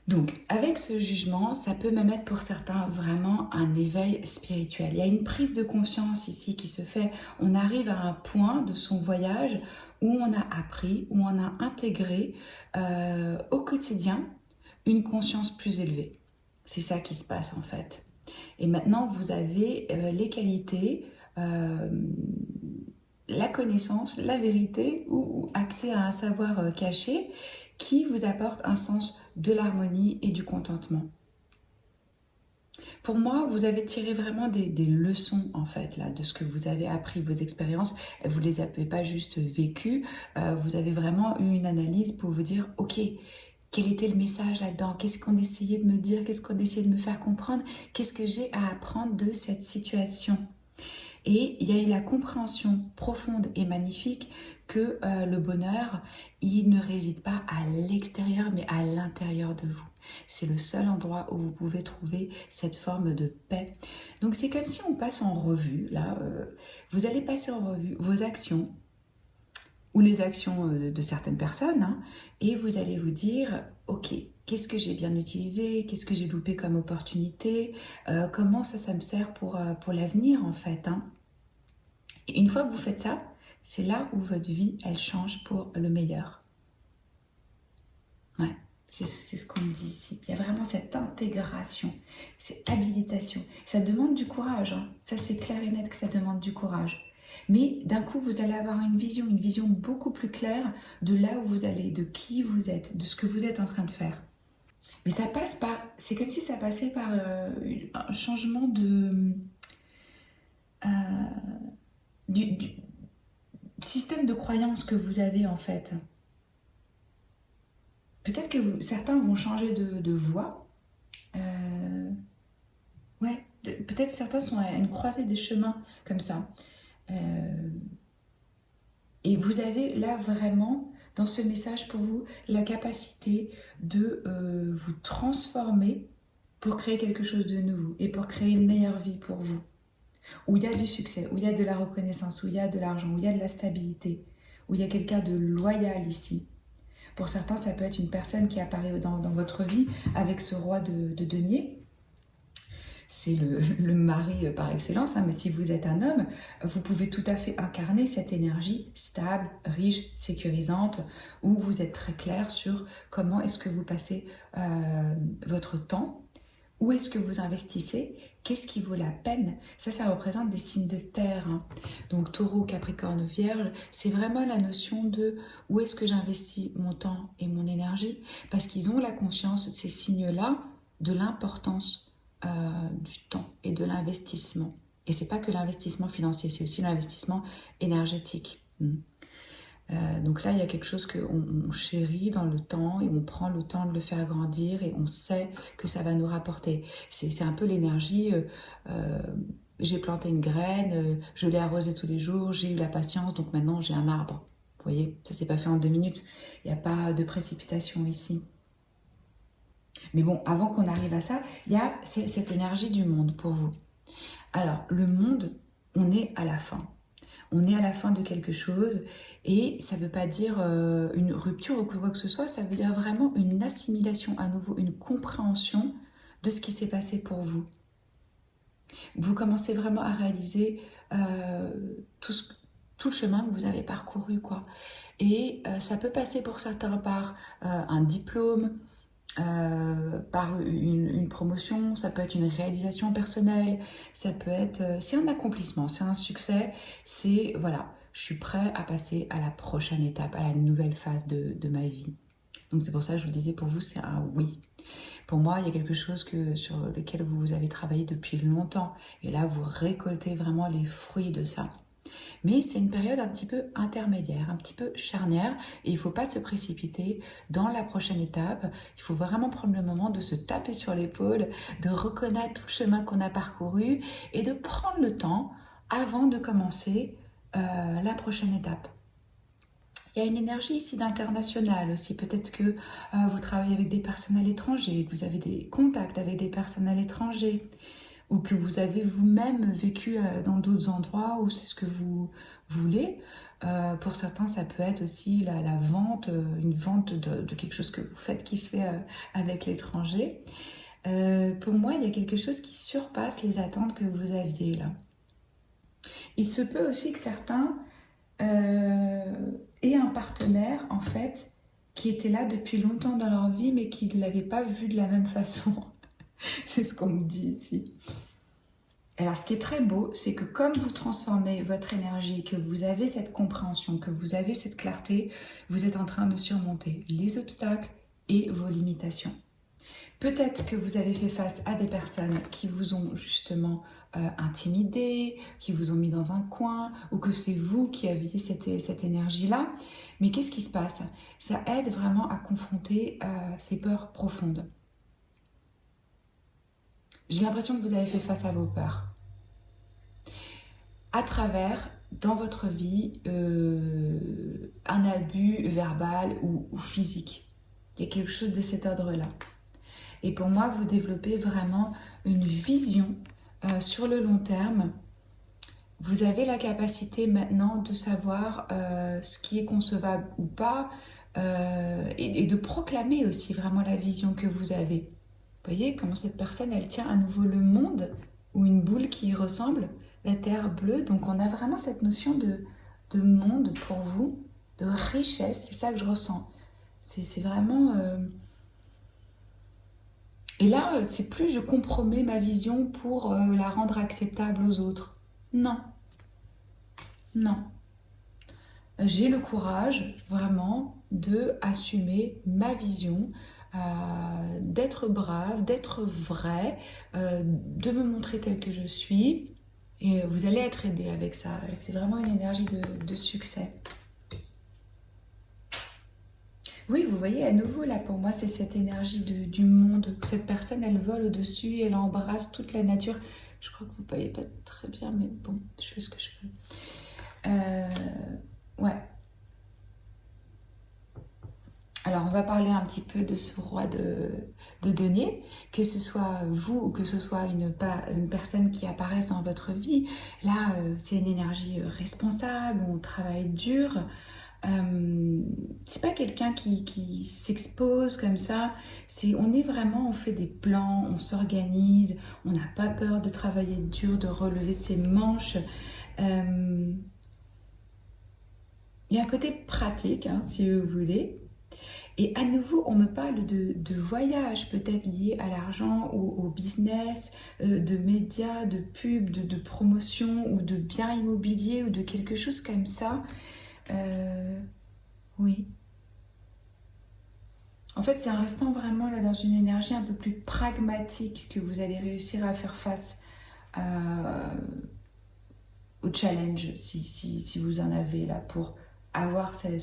Donc, avec ce jugement, ça peut même être pour certains vraiment un éveil spirituel. Il y a une prise de conscience ici qui se fait. On arrive à un point de son voyage où on a appris, où on a intégré au quotidien une conscience plus élevée. C'est ça qui se passe en fait. Et maintenant, vous avez les qualités, la connaissance, la vérité ou accès à un savoir caché qui vous apporte un sens de l'harmonie et du contentement. Pour moi, vous avez tiré vraiment des leçons en fait là de ce que vous avez appris, vos expériences. Vous les avez pas juste vécues, vous avez vraiment eu une analyse pour vous dire ok, quel était le message là-dedans? Qu'est-ce qu'on essayait de me dire? Qu'est-ce qu'on essayait de me faire comprendre? Qu'est-ce que j'ai à apprendre de cette situation? Et il y a eu la compréhension profonde et magnifique que le bonheur, il ne réside pas à l'extérieur, mais à l'intérieur de vous. C'est le seul endroit où vous pouvez trouver cette forme de paix. Donc c'est comme si on passe en revue, là, vous allez passer en revue vos actions, ou les actions de certaines personnes, hein, et vous allez vous dire, ok, qu'est-ce que j'ai bien utilisé, qu'est-ce que j'ai loupé comme opportunité, comment ça me sert pour l'avenir en fait. Hein. Et une fois que vous faites ça, c'est là où votre vie, elle change pour le meilleur. Ouais, c'est ce qu'on dit ici. Il y a vraiment cette intégration, cette habilitation. Ça demande du courage, hein. Ça c'est clair et net que ça demande du courage. Mais d'un coup, vous allez avoir une vision beaucoup plus claire de là où vous allez, de qui vous êtes, de ce que vous êtes en train de faire. Mais ça passe par, c'est comme si ça passait par un changement euh, du système de croyance que vous avez en fait. Peut-être que certains vont changer de voie. Ouais, peut-être certains sont à une croisée des chemins comme ça. Euh, Et vous avez là vraiment, dans ce message pour vous, la capacité de vous transformer pour créer quelque chose de nouveau et pour créer une meilleure vie pour vous. Où il y a du succès, où il y a de la reconnaissance, où il y a de l'argent, où il y a de la stabilité, où il y a quelqu'un de loyal ici. Pour certains, ça peut être une personne qui apparaît dans votre vie avec ce roi de denier. C'est le mari par excellence, hein, mais si vous êtes un homme, vous pouvez tout à fait incarner cette énergie stable, riche, sécurisante, où vous êtes très clair sur comment est-ce que vous passez votre temps, où est-ce que vous investissez, qu'est-ce qui vaut la peine. Ça représente des signes de terre. Hein. Donc taureau, capricorne, vierge, c'est vraiment la notion de où est-ce que j'investis mon temps et mon énergie, parce qu'ils ont la conscience, ces signes-là, de l'importance du temps et de l'investissement. Et c'est pas que l'investissement financier, c'est aussi l'investissement énergétique. Donc là, il y a quelque chose qu'on chérit dans le temps et on prend le temps de le faire grandir et on sait que ça va nous rapporter. C'est un peu l'énergie, j'ai planté une graine, je l'ai arrosée tous les jours, j'ai eu la patience, donc maintenant j'ai un arbre. Vous voyez, ça s'est pas fait en 2 minutes. Il n'y a pas de précipitation ici. Mais bon, avant qu'on arrive à ça, il y a cette énergie du monde pour vous. Alors, le monde, on est à la fin. On est à la fin de quelque chose et ça ne veut pas dire une rupture ou quoi que ce soit, ça veut dire vraiment une assimilation à nouveau, une compréhension de ce qui s'est passé pour vous. Vous commencez vraiment à réaliser tout le chemin que vous avez parcouru, quoi. Et ça peut passer pour certains par un diplôme, par une promotion, ça peut être une réalisation personnelle, ça peut être, c'est un accomplissement, c'est un succès, c'est, voilà, je suis prêt à passer à la prochaine étape, à la nouvelle phase de ma vie. Donc c'est pour ça que je vous disais, pour vous, c'est un oui. Pour moi, il y a quelque chose sur lequel vous avez travaillé depuis longtemps, et là, vous récoltez vraiment les fruits de ça. Mais c'est une période un petit peu intermédiaire, un petit peu charnière, et il ne faut pas se précipiter dans la prochaine étape. Il faut vraiment prendre le moment de se taper sur l'épaule, de reconnaître tout le chemin qu'on a parcouru et de prendre le temps avant de commencer la prochaine étape. Il y a une énergie ici d'international aussi. Peut-être que vous travaillez avec des personnes à l'étranger, que vous avez des contacts avec des personnes à l'étranger, ou que vous avez vous-même vécu dans d'autres endroits où c'est ce que vous voulez. Pour certains, ça peut être aussi la vente, une vente de quelque chose que vous faites qui se fait avec l'étranger. Pour moi, il y a quelque chose qui surpasse les attentes que vous aviez là. Il se peut aussi que certains aient un partenaire, en fait, qui était là depuis longtemps dans leur vie, mais qui ne l'avaient pas vu de la même façon. C'est ce qu'on me dit ici. Alors, ce qui est très beau, c'est que comme vous transformez votre énergie, que vous avez cette compréhension, que vous avez cette clarté, vous êtes en train de surmonter les obstacles et vos limitations. Peut-être que vous avez fait face à des personnes qui vous ont justement intimidé, qui vous ont mis dans un coin, ou que c'est vous qui aviez cette énergie-là. Mais qu'est-ce qui se passe? Ça aide vraiment à confronter ces peurs profondes. J'ai l'impression que vous avez fait face à vos peurs. À travers, dans votre vie, un abus verbal ou physique. Il y a quelque chose de cet ordre-là. Et pour moi, vous développez vraiment une vision sur le long terme. Vous avez la capacité maintenant de savoir ce qui est concevable ou pas et de proclamer aussi vraiment la vision que vous avez. Vous voyez comment cette personne, elle tient à nouveau le monde ou une boule qui y ressemble, la terre bleue. Donc on a vraiment cette notion de monde pour vous, de richesse, c'est ça que je ressens. C'est vraiment... Et là, c'est plus je compromets ma vision pour la rendre acceptable aux autres. Non, non. J'ai le courage vraiment de assumer ma vision, d'être brave, d'être vrai, de me montrer telle que je suis. Et vous allez être aidé avec ça. C'est vraiment une énergie de succès. Oui, vous voyez, à nouveau, là, pour moi, c'est cette énergie du monde. Cette personne, elle vole au-dessus, elle embrasse toute la nature. Je crois que vous ne voyez pas très bien, mais bon, je fais ce que je peux. Ouais. Alors, on va parler un petit peu de ce roi de denier, que ce soit vous ou que ce soit une personne qui apparaisse dans votre vie. Là, c'est une énergie responsable, on travaille dur. C'est pas quelqu'un qui s'expose comme ça. On est vraiment, on fait des plans, on s'organise, on n'a pas peur de travailler dur, de relever ses manches. Il y a un côté pratique, hein, si vous voulez. Et à nouveau, on me parle de voyages peut-être liés à l'argent ou au business, de médias, de pubs, de promotion ou de biens immobiliers ou de quelque chose comme ça. Oui. En fait, c'est en restant vraiment là dans une énergie un peu plus pragmatique que vous allez réussir à faire face au challenge, si vous en avez là, pour avoir cette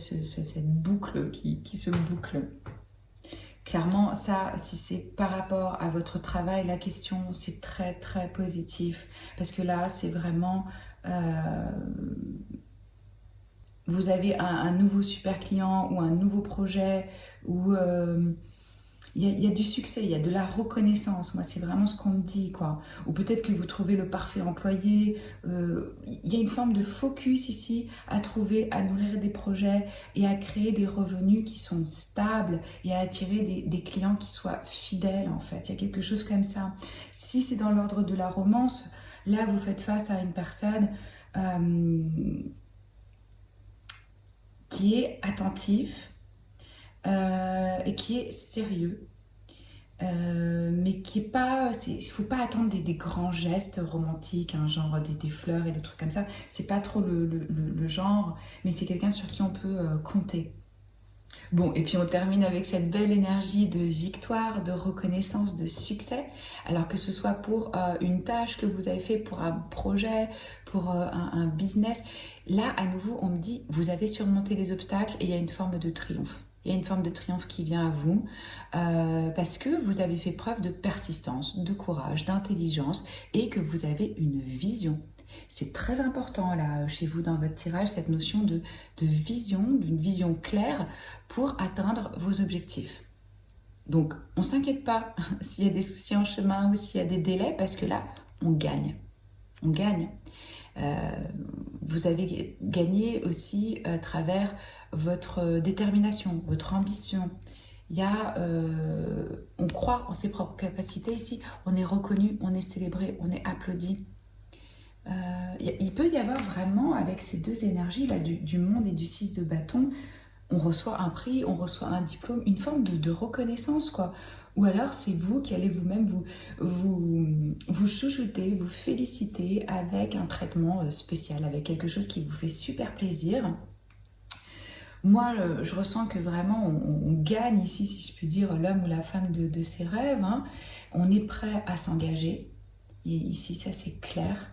boucle qui se boucle. Clairement, ça, si c'est par rapport à votre travail, la question, c'est très, très positif. Parce que là, c'est vraiment... vous avez un nouveau super client ou un nouveau projet où il y a du succès, il y a de la reconnaissance. Moi, c'est vraiment ce qu'on me dit, quoi. Ou peut-être que vous trouvez le parfait employé. Il y a une forme de focus ici à trouver, à nourrir des projets et à créer des revenus qui sont stables et à attirer des clients qui soient fidèles, en fait. Il y a quelque chose comme ça. Si c'est dans l'ordre de la romance, là, vous faites face à une personne qui est attentif et qui est sérieux. Mais qui est pas, il faut pas attendre des grands gestes romantiques, hein, genre des fleurs et des trucs comme ça. C'est pas trop le genre, mais c'est quelqu'un sur qui on peut compter. Bon, et puis on termine avec cette belle énergie de victoire, de reconnaissance, de succès. Alors que ce soit pour une tâche que vous avez fait, pour un projet, pour un business. Là, à nouveau, on me dit, vous avez surmonté les obstacles et il y a une forme de triomphe. Il y a une forme de triomphe qui vient à vous parce que vous avez fait preuve de persistance, de courage, d'intelligence et que vous avez une vision. C'est très important là chez vous dans votre tirage, cette notion de vision, d'une vision claire pour atteindre vos objectifs. Donc, on ne s'inquiète pas s'il y a des soucis en chemin ou s'il y a des délais parce que là, on gagne. On gagne. Vous avez gagné aussi à travers votre détermination, votre ambition. Il y a, on croit en ses propres capacités ici, on est reconnu, on est célébré, on est applaudi. Il peut y avoir vraiment, avec ces deux énergies là, du monde et du 6 de bâton, on reçoit un prix, on reçoit un diplôme, une forme de reconnaissance, quoi. Ou alors c'est vous qui allez vous-même vous chouchouter, vous féliciter avec un traitement spécial, avec quelque chose qui vous fait super plaisir. Moi, je ressens que vraiment on gagne ici, si je peux dire, l'homme ou la femme de ses rêves, hein. On est prêt à s'engager. Et ici, ça c'est clair.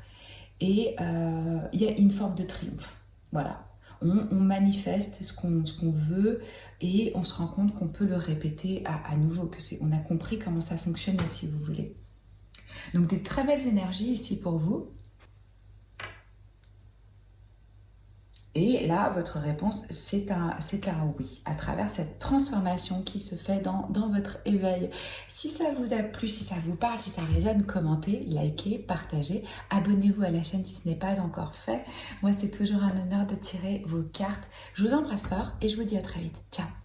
Et il y a une forme de triomphe. Voilà. On manifeste ce qu'on veut et on se rend compte qu'on peut le répéter à nouveau, on a compris comment ça fonctionne, si vous voulez. Donc des très belles énergies ici pour vous. Et là, votre réponse, c'est un oui, à travers cette transformation qui se fait dans votre éveil. Si ça vous a plu, si ça vous parle, si ça résonne, commentez, likez, partagez, abonnez-vous à la chaîne si ce n'est pas encore fait. Moi, c'est toujours un honneur de tirer vos cartes. Je vous embrasse fort et je vous dis à très vite. Ciao!